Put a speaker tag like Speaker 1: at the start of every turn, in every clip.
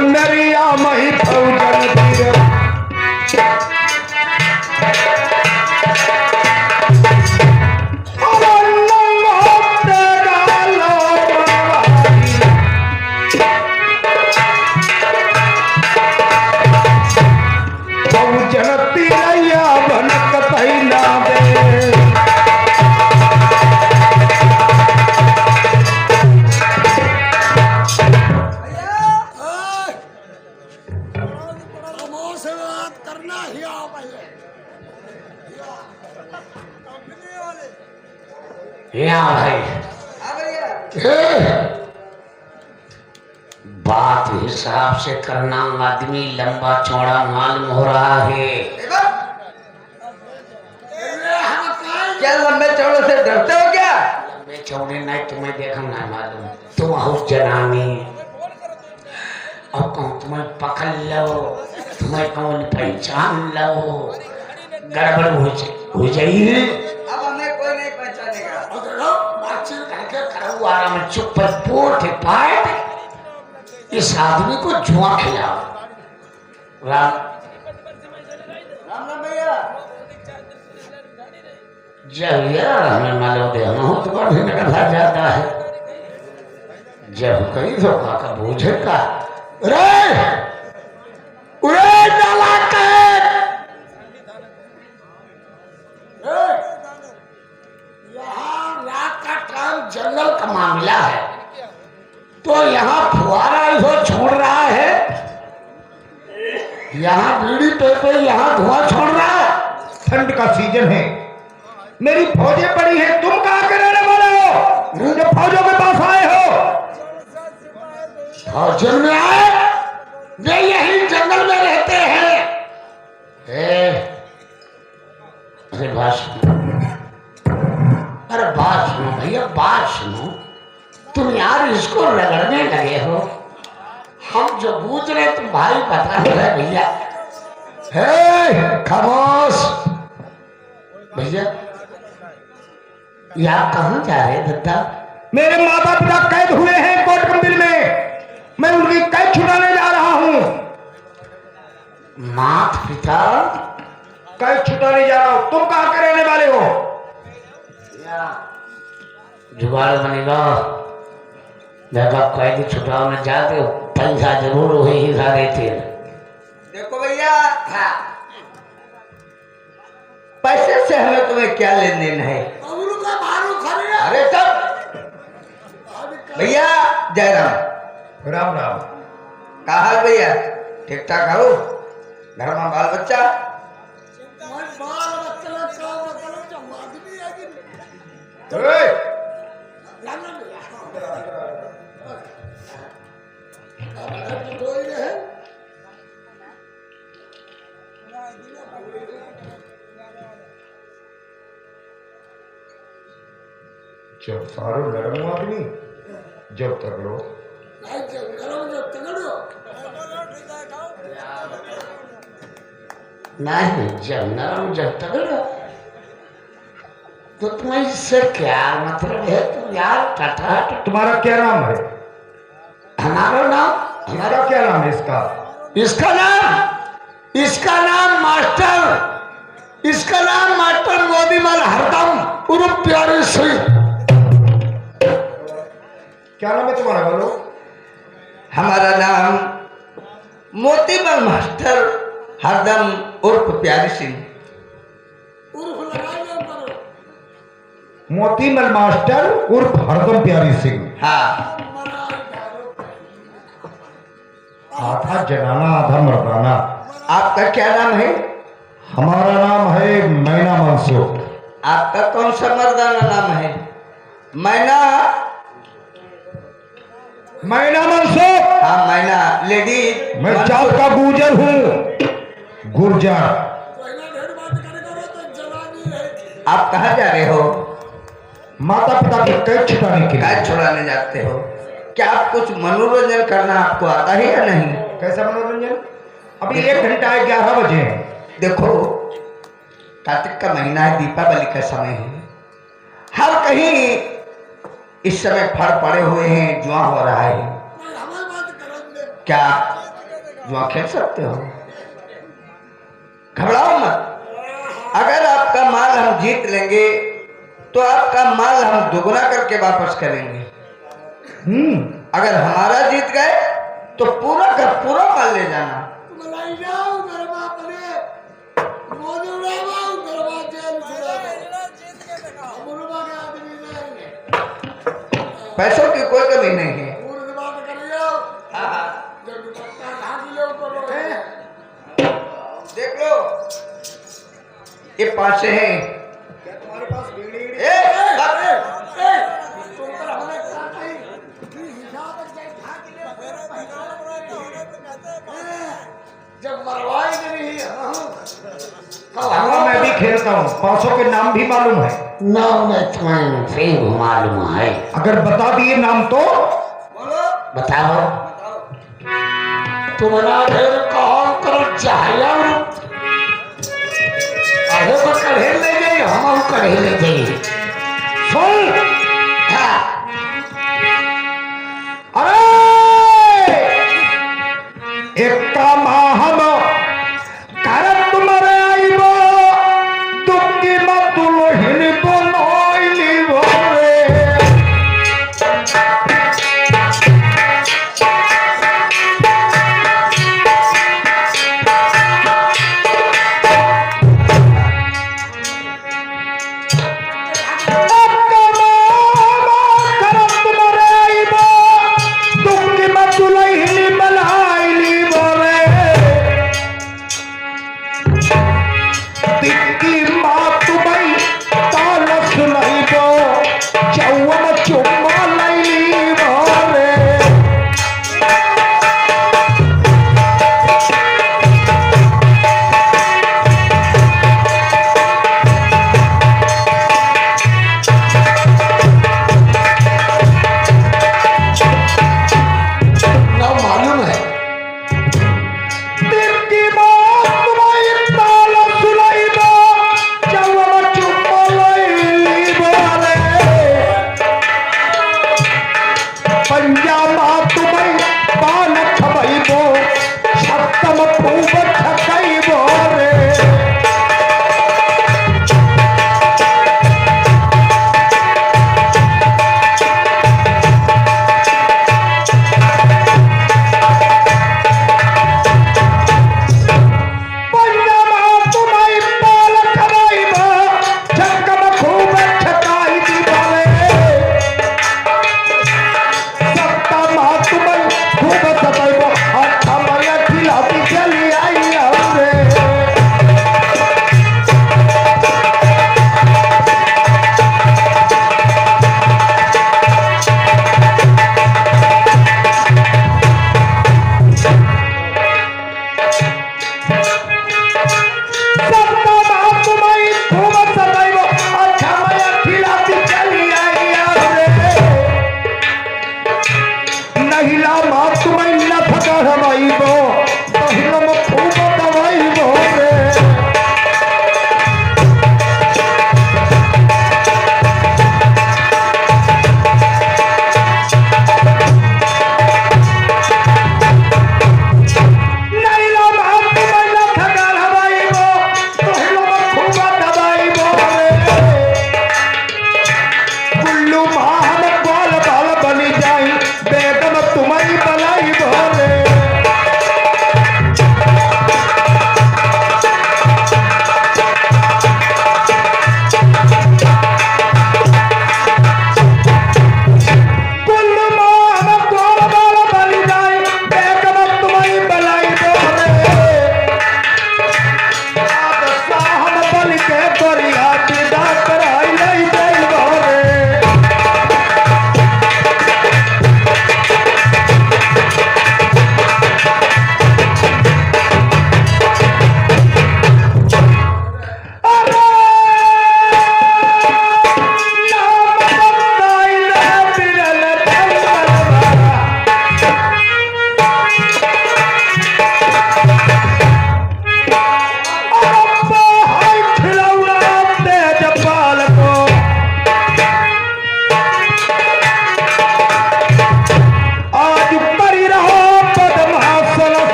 Speaker 1: मेरी आमही फौजन तीर
Speaker 2: भाई बात हिसाब से करना, आदमी लंबा चौड़ा मालूम हो रहा है।
Speaker 3: क्या लंबे चौड़े से डरते हो क्या?
Speaker 2: लंबे चौड़े नहीं, तुम्हें देखा नहीं मालूम, तुम हाउस जनानी और कौन तुम्हें पकड़ लो, तुम्हें कौन पहचान लो, गड़बड़ हो जाइए।
Speaker 3: अब हमें कोई नहीं पहचानेगा।
Speaker 2: आराम चुप पर पोट पाट, इस आदमी को जुआ खिलाओ। राम
Speaker 3: राम राम भैया।
Speaker 2: जब यार हमें मालूम दे हम तो बढ़ने लगा जाता है, जब कहीं धोखा का बोझे का रे डाला जंगल का मामला है, तो यहाँ फुहारा इधो छोड़ रहा है, यहाँ बीड़ी पे यहाँ धुआं छोड़ रहा है।
Speaker 1: ठंड का सीजन है, मेरी फौजें पड़ी हैं, तुम कहाँ के रहने वाले हो जो फौजों के पास आए हो?
Speaker 2: फौजों में आए, वे यही जंगल में रहते हैं। अरे बात सुनो भैया, बात सुनो, तुम यार इसको रगड़ने लगे हो, हम जो बूझ रहे तुम भाई बता रहे भैया।
Speaker 1: खामोश
Speaker 2: भैया, ये आप कहाँ जा रहे हैं दत्ता?
Speaker 1: मेरे माता पिता कैद हुए हैं कोर्ट मंदिर में, मैं उनकी कैद छुड़ाने जा रहा हूँ।
Speaker 2: माता पिता
Speaker 1: कैद छुड़ाने जा रहा हूँ, तुम कहाँ के रहने वाले हो?
Speaker 2: जुगाड़ बनेगा, देखा कैद छुड़ाने जाते हो, पैसा जरूर वही हिस्सा देते।
Speaker 3: देखो भैया, पैसे से हमें तुम्हें क्या लेन देन है? अरे तब भैया जय राम।
Speaker 1: राम राम।
Speaker 3: का हाल भैया? ठीक ठाक हो? घर में बाल बच्चा?
Speaker 1: जब सारो नरम आदमी जब तगड़ो
Speaker 2: नहीं, जब नरम जब तगड़ो, तो तुम्हें इससे क्या मतलब है? तुम यार टटाट।
Speaker 1: तुम्हारा क्या नाम है?
Speaker 2: हमारा नाम,
Speaker 1: हमारा क्या नाम है इसका?
Speaker 2: इसका नाम मास्टर मोदीमल हरदम उर्फ प्यारे सिंह।
Speaker 1: क्या नाम है तुम्हारा? बोलो।
Speaker 3: हमारा नाम मोतीमल मास्टर हरदम उर्फ प्यारी सिंह।
Speaker 1: मोतीमल मास्टर उर्फ हरदम प्यारी सिंह।
Speaker 3: हाँ।
Speaker 1: आधा जनाना आधा मर्दाना।
Speaker 3: आपका क्या नाम है?
Speaker 1: हमारा नाम है मैना मंसूर।
Speaker 3: आपका कौन सा मर्दाना नाम है? मैना
Speaker 1: मंसूर।
Speaker 3: हाँ मैना लेडी।
Speaker 1: मैं जात का गुर्जर हूँ, गुर्जर।
Speaker 3: आप कहाँ जा रहे हो?
Speaker 1: माता पिता की कैद छुड़ाने के लिए।
Speaker 3: कैद छुड़ाने जाते हो? क्या आप कुछ मनोरंजन करना आपको आता है या नहीं?
Speaker 1: कैसा मनोरंजन? अभी 1 घंटा 11 बजे।
Speaker 3: देखो कार्तिक का महीना है, दीपावली का समय है, हर कहीं इस समय फल पड़े हुए हैं, जुआ हो रहा है। क्या जुआ खेल सकते हो, घबराओ मत। अगर आपका माल हम जीत लेंगे तो आपका माल हम दुगना करके वापस करेंगे। अगर हमारा जीत गए तो पूरा का पूरा माल ले जाना। पैसों की कोई कमी नहीं है। देख लो ये पासे हैं।
Speaker 1: तुम्हारे पास बीड़ी
Speaker 2: जब मरवाई नहीं
Speaker 1: मैं भी खेलता हूँ, पासों के नाम भी मालूम है।
Speaker 2: नाम में तुम्हें फिर मालूम है।
Speaker 1: अगर बता दिए नाम तो
Speaker 2: बताओ। तुम्हारा ढेर कहा करो चाहिए आगे को कढ़े ले जाइए, हम कढ़े ले जाइए।
Speaker 1: सुन, अरे एक काम हम कर तुम्हारे आईबो दुखी मत लोहिन बनोइली भोरे। एक काम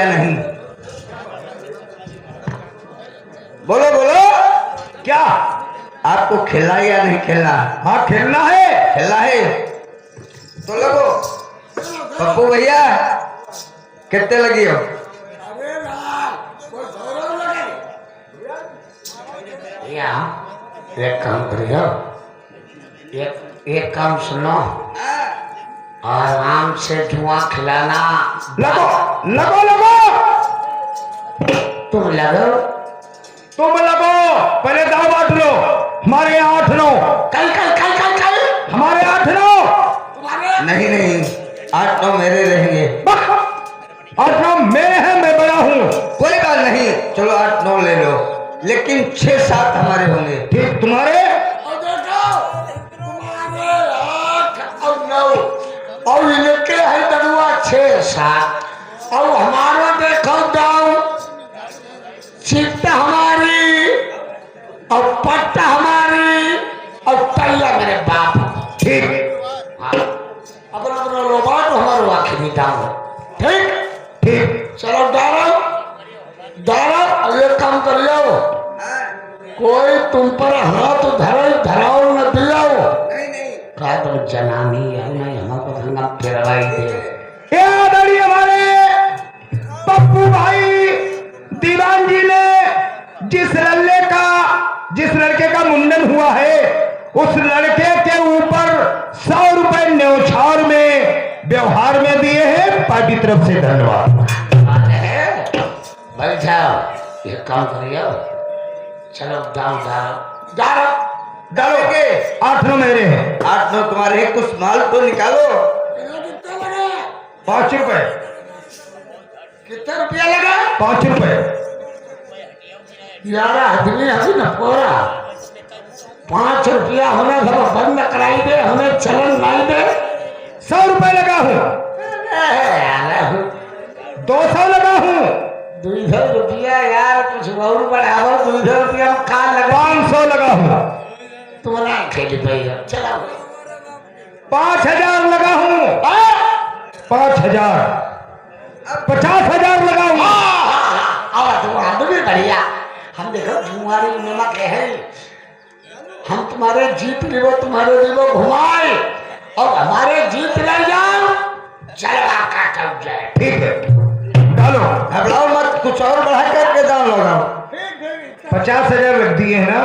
Speaker 3: नहीं? बोलो बोलो,
Speaker 1: क्या?
Speaker 3: आपको खेलना है या नहीं खेलना?
Speaker 1: हाँ खेलना है।
Speaker 3: खेलना है तो लगो। पप्पू भैया कितने लगी हो?
Speaker 2: या एक काम करियो, एक काम सुनो, आराम से जुआ खिलाना।
Speaker 1: लगो लगो लगो,
Speaker 2: तुम लगो,
Speaker 1: तुम लगो, पहले दाव बांट लो। हमारे यहाँ 8-9,
Speaker 2: कल कल कल कल कल
Speaker 1: हमारे 8-9।
Speaker 3: नहीं नहीं, 8-9 मेरे रहेंगे।
Speaker 1: 8-9 मेरे हैं, मैं बड़ा हूँ।
Speaker 3: कोई बात नहीं, चलो 8-9 ले लो, लेकिन 6-7 हमारे होंगे।
Speaker 1: ठीक, तुम्हारे
Speaker 2: और इनके है दरुआ 6-7 और हमारा देखो दाऊ चिट्ट हमारी और पट्टा हमारी और तैया मेरे बाप।
Speaker 1: ठीक।
Speaker 2: अपना अपना रोबाट हमारे आखिरी दाऊ। ठीक
Speaker 1: ठीक।
Speaker 2: चलो दारा दारा, अब एक काम करियो, कोई तुम पर हाथ धराओ न दिलाओ।
Speaker 3: नहीं नहीं,
Speaker 2: क्या तो जनानी है नहीं, हमको धंगा फिरवाई दे।
Speaker 1: ये आदरणीय हमारे पप्पू भाई दीवान जी ने जिस लड़के का मुंडन हुआ है, उस लड़के के ऊपर 100 रुपए न्यौछावर में व्यवहार में दिए हैं। पार्टी तरफ से धन्यवाद।
Speaker 2: भाई साहब ये काम करियो, चलो दाऊ दारू दारू
Speaker 3: डालोगे?
Speaker 1: 8-9 मेरे हैं।
Speaker 3: 8-9 तुम्हारे हैं, कुछ माल तो निकालो।
Speaker 1: 5 रुपए।
Speaker 2: कितना रुपया लगा?
Speaker 1: 5 रुपए।
Speaker 2: यार आदमी अभी न पूरा 5 रुपया हमें सब बंद कराई दे, हमें चलन नहीं दे।
Speaker 1: 100 रुपए लगा हूँ। 200 लगा हूँ।
Speaker 2: 200 रुपया यार, कुछ और बढ़ाओ। 200 रुपया में खा लगा।
Speaker 1: 500 लगा हूँ।
Speaker 2: तुम्हारा खेली भैया चलो।
Speaker 1: 5000 लगा हूँ। 5000। 50,000 लगा हूँ।
Speaker 2: अब तुम आदमी बढ़िया, हम देखो तुम्हारी नमक है, हम तुम्हारे जीत लियो, तुम्हारे लियो घुमाए और हमारे जीत ले जाओ। चलो आका चल जाए।
Speaker 1: ठीक है, डालो।
Speaker 3: घबराओ मत, कुछ और बढ़ा करके दाम लगाओ।
Speaker 1: 50,000 लग दिए हैं ना?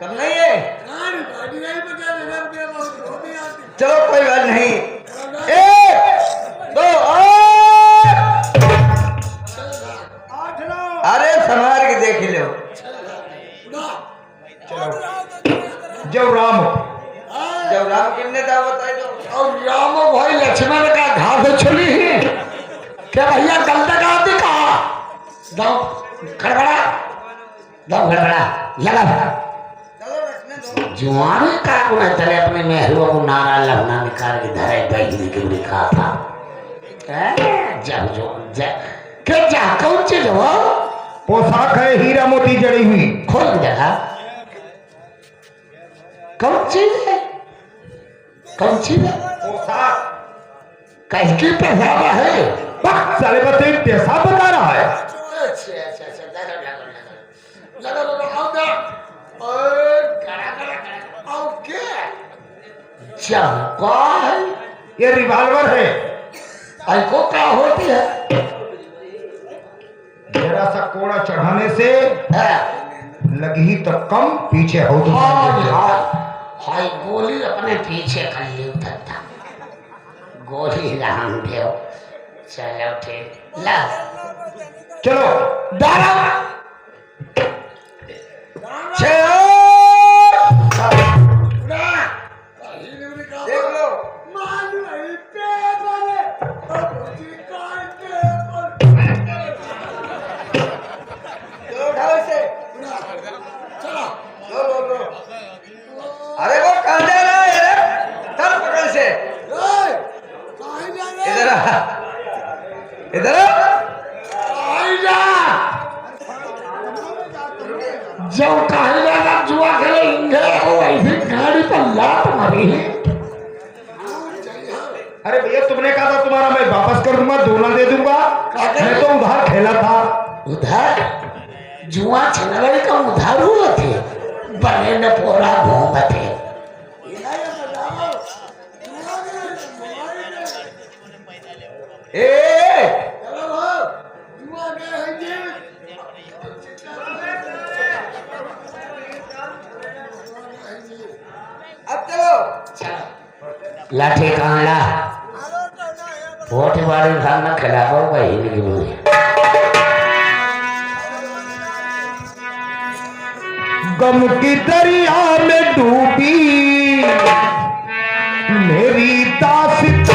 Speaker 3: कब नहीं है? चलो कोई बात नहीं, 1 2 अरे संभाल के देख लो।
Speaker 1: जब राम
Speaker 3: जब राम कितने दाव बताए दो।
Speaker 2: और राम भाई लक्ष्मण का घास छोड़ी है क्या भैया? गलत का दिखा दाऊ खड़बड़ा, दाऊ खड़बड़ा लगा
Speaker 3: चलो रखने दो।
Speaker 2: जुआरी का गुना चले अपने मेहरुआ को नारा लहना निकाल के धरे बैठने के लिए कहा था। जब जो क्या जा कौन चीज हो?
Speaker 1: पोशाक है, हीरा मोती जड़ी हुई।
Speaker 2: खोल देखा कौन चीज है? कौन चीज है?
Speaker 1: पोशाक।
Speaker 2: कैसी पेशाबा है?
Speaker 1: साले बच्चे पैसा बता रहा है।
Speaker 2: चमका है,
Speaker 1: ये रिवॉल्वर है।
Speaker 2: ऐको क्या होती है?
Speaker 1: जरा सा कोड़ा चढ़ाने से
Speaker 2: है।
Speaker 1: लगी तो कम, पीछे हो तो
Speaker 2: हाय गोली अपने पीछे कर ली उधरता, गोली राम देव। चलो ठीक ला
Speaker 1: चलो।
Speaker 2: दारा
Speaker 3: देख लो। चलो उठाओ इसे। लो। अरे वो कहाँ जा रहा है? चल पकड़ से। इधर आ, इधर आ।
Speaker 2: जो कहेगा जुआ खेलेंगे वो ऐसी गाड़ी पर लात मारी है।
Speaker 1: अरे भैया तुमने कहा था तुम्हारा मैं वापस कर दूंगा, दूना दे दूंगा। मैं तो उधार खेला था।
Speaker 2: उधार जुआ छनवाई का उधार हुआ थे, बने न पोरा घूम थे।
Speaker 3: अब चलो
Speaker 2: लाठी कहाँ ला वोट वाले खाना खिलाओ भाई की बोली।
Speaker 1: गम की दरिया में डूबी मेरी दास्तां